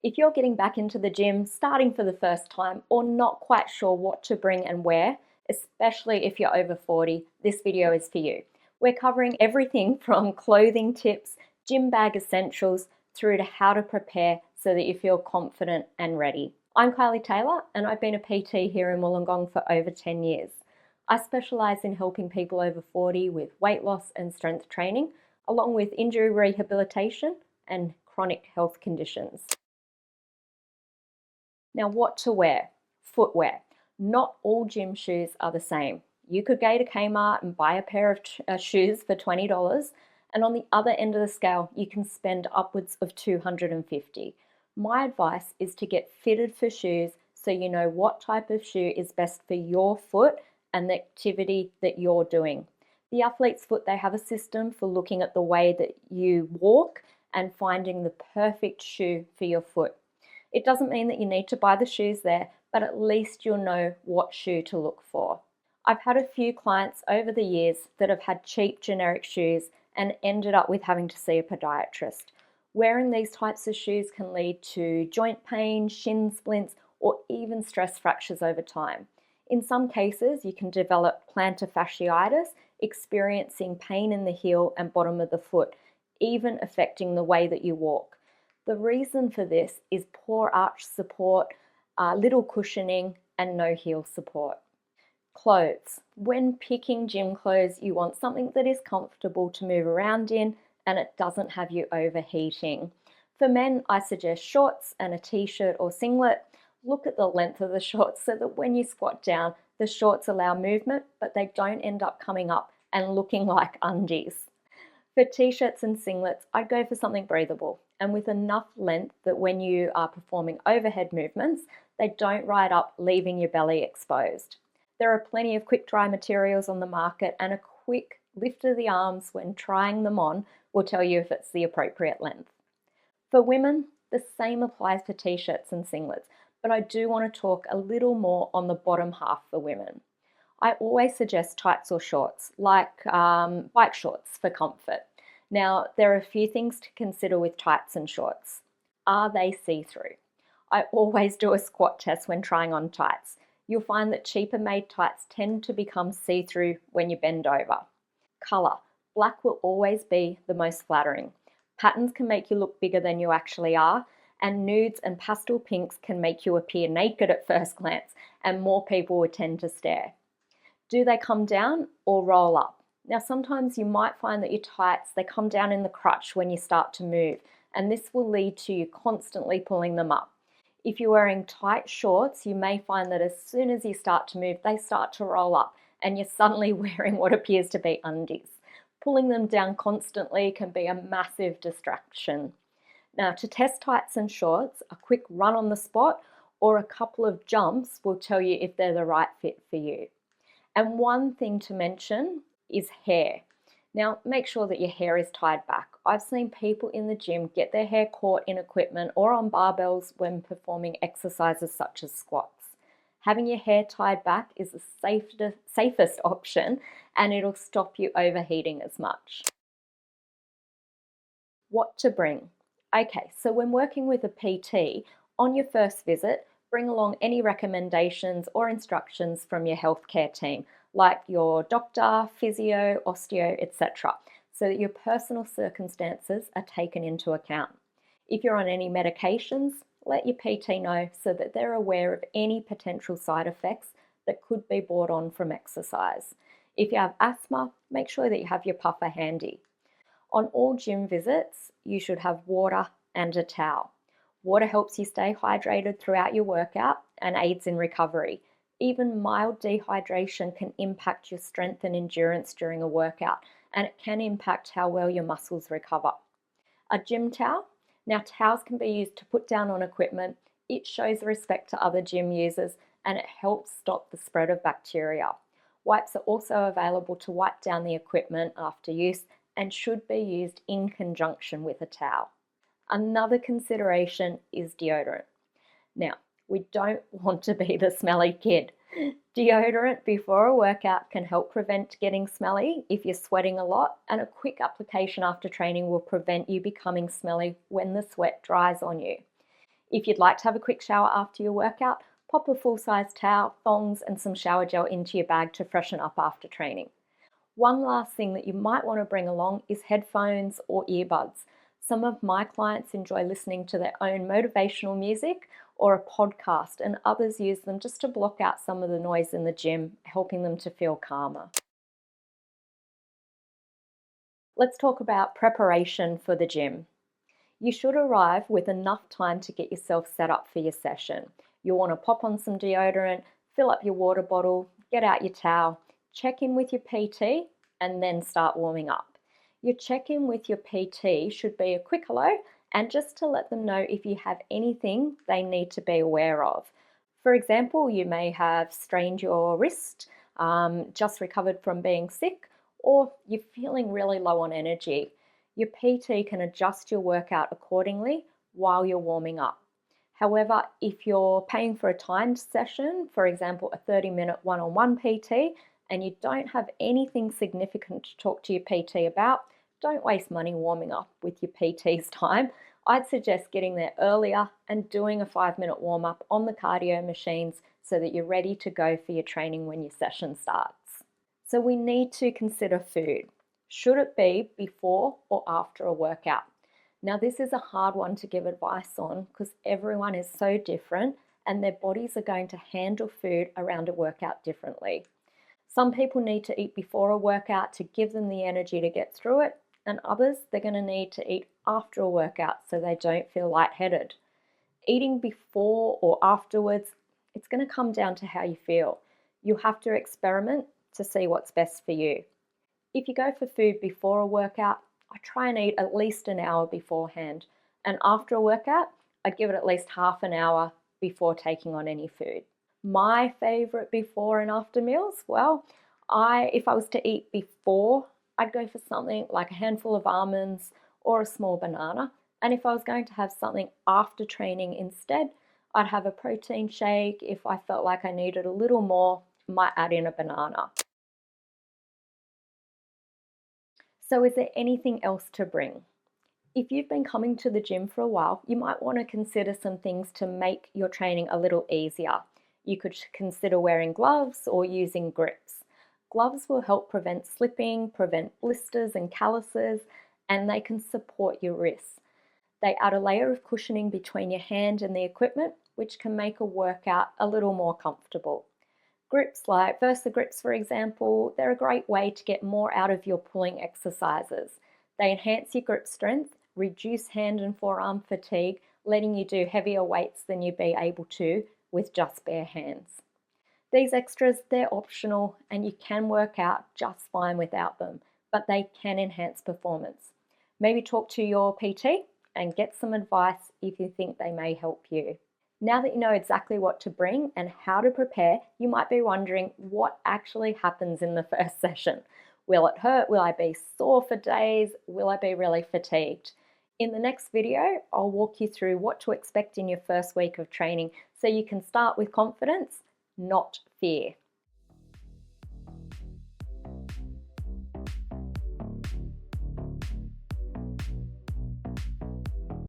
If you're getting back into the gym, starting for the first time, or not quite sure what to bring and wear, especially if you're over 40, this video is for you. We're covering everything from clothing tips, gym bag essentials, through to how to prepare so that you feel confident and ready. I'm Kylie Taylor, and I've been a PT here in Wollongong for over 10 years. I specialise in helping people over 40 with weight loss and strength training, along with injury rehabilitation and chronic health conditions. Now, what to wear? Footwear. Not all gym shoes are the same. You could go to Kmart and buy a pair of shoes for $20, and on the other end of the scale, you can spend upwards of $250. My advice is to get fitted for shoes so you know what type of shoe is best for your foot and the activity that you're doing. The athlete's foot, they have a system for looking at the way that you walk and finding the perfect shoe for your foot. It doesn't mean that you need to buy the shoes there, but at least you'll know what shoe to look for. I've had a few clients over the years that have had cheap generic shoes and ended up with having to see a podiatrist. Wearing these types of shoes can lead to joint pain, shin splints, or even stress fractures over time. In some cases, you can develop plantar fasciitis, experiencing pain in the heel and bottom of the foot, even affecting the way that you walk. The reason for this is poor arch support, little cushioning, and no heel support. Clothes. When picking gym clothes, you want something that is comfortable to move around in and it doesn't have you overheating. For men, I suggest shorts and a t-shirt or singlet. Look at the length of the shorts so that when you squat down, the shorts allow movement, but they don't end up coming up and looking like undies. For t-shirts and singlets, I'd go for something breathable and with enough length that when you are performing overhead movements, they don't ride up, leaving your belly exposed. There are plenty of quick dry materials on the market, and a quick lift of the arms when trying them on will tell you if it's the appropriate length. For women, the same applies for t-shirts and singlets, but I do want to talk a little more on the bottom half for women. I always suggest tights or shorts, like bike shorts for comfort. Now, there are a few things to consider with tights and shorts. Are they see-through? I always do a squat test when trying on tights. You'll find that cheaper made tights tend to become see-through when you bend over. Colour. Black will always be the most flattering. Patterns can make you look bigger than you actually are, and nudes and pastel pinks can make you appear naked at first glance, and more people would tend to stare. Do they come down or roll up? Now, sometimes you might find that your tights, they come down in the crotch when you start to move, and this will lead to you constantly pulling them up. If you're wearing tight shorts, you may find that as soon as you start to move, they start to roll up, and you're suddenly wearing what appears to be undies. Pulling them down constantly can be a massive distraction. Now, to test tights and shorts, a quick run on the spot or a couple of jumps will tell you if they're the right fit for you. And one thing to mention is hair. Now, make sure that your hair is tied back. I've seen people in the gym get their hair caught in equipment or on barbells when performing exercises such as squats. Having your hair tied back is the safest option, and it'll stop you overheating as much. What to bring? Okay, so when working with a PT, on your first visit, bring along any recommendations or instructions from your healthcare team, like your doctor, physio, osteo, etc., so that your personal circumstances are taken into account. If you're on any medications, let your PT know so that they're aware of any potential side effects that could be brought on from exercise. If you have asthma, make sure that you have your puffer handy. On all gym visits, you should have water and a towel. Water helps you stay hydrated throughout your workout and aids in recovery. Even mild dehydration can impact your strength and endurance during a workout, and it can impact how well your muscles recover. A gym towel. Now, towels can be used to put down on equipment. It shows respect to other gym users, and it helps stop the spread of bacteria. Wipes are also available to wipe down the equipment after use and should be used in conjunction with a towel. Another consideration is deodorant. Now, we don't want to be the smelly kid. Deodorant before a workout can help prevent getting smelly if you're sweating a lot, and a quick application after training will prevent you becoming smelly when the sweat dries on you. If you'd like to have a quick shower after your workout, pop a full-size towel, thongs, and some shower gel into your bag to freshen up after training. One last thing that you might want to bring along is headphones or earbuds. Some of my clients enjoy listening to their own motivational music or a podcast, and others use them just to block out some of the noise in the gym, helping them to feel calmer. Let's talk about preparation for the gym. You should arrive with enough time to get yourself set up for your session. You'll want to pop on some deodorant, fill up your water bottle, get out your towel, check in with your PT, and then start warming up. Your check-in with your PT should be a quick hello and just to let them know if you have anything they need to be aware of. For example, you may have strained your wrist, just recovered from being sick, or you're feeling really low on energy. Your PT can adjust your workout accordingly while you're warming up. However, if you're paying for a timed session, for example, a 30-minute one-on-one PT, and you don't have anything significant to talk to your PT about, don't waste money warming up with your PT's time. I'd suggest getting there earlier and doing a 5-minute warm-up on the cardio machines so that you're ready to go for your training when your session starts. So we need to consider food. Should it be before or after a workout? Now, this is a hard one to give advice on because everyone is so different and their bodies are going to handle food around a workout differently. Some people need to eat before a workout to give them the energy to get through it, and others, they're going to need to eat after a workout so they don't feel lightheaded. Eating before or afterwards, it's going to come down to how you feel. You'll have to experiment to see what's best for you. If you go for food before a workout, I try and eat at least an hour beforehand, and after a workout, I'd give it at least half an hour before taking on any food. My favorite before and after meals, well, if I was to eat before, I'd go for something like a handful of almonds or a small banana. And if I was going to have something after training instead, I'd have a protein shake. If I felt like I needed a little more, might add in a banana. So is there anything else to bring? If you've been coming to the gym for a while, you might want to consider some things to make your training a little easier. You could consider wearing gloves or using grips. Gloves will help prevent slipping, prevent blisters and calluses, and they can support your wrists. They add a layer of cushioning between your hand and the equipment, which can make a workout a little more comfortable. Grips like Versa grips, for example, they're a great way to get more out of your pulling exercises. They enhance your grip strength, reduce hand and forearm fatigue, letting you do heavier weights than you'd be able to with just bare hands. These extras, they're optional and you can work out just fine without them, but they can enhance performance. Maybe talk to your PT and get some advice if you think they may help you. Now that you know exactly what to bring and how to prepare, you might be wondering what actually happens in the first session. Will it hurt? Will I be sore for days? Will I be really fatigued? In the next video, I'll walk you through what to expect in your first week of training so you can start with confidence, not fear.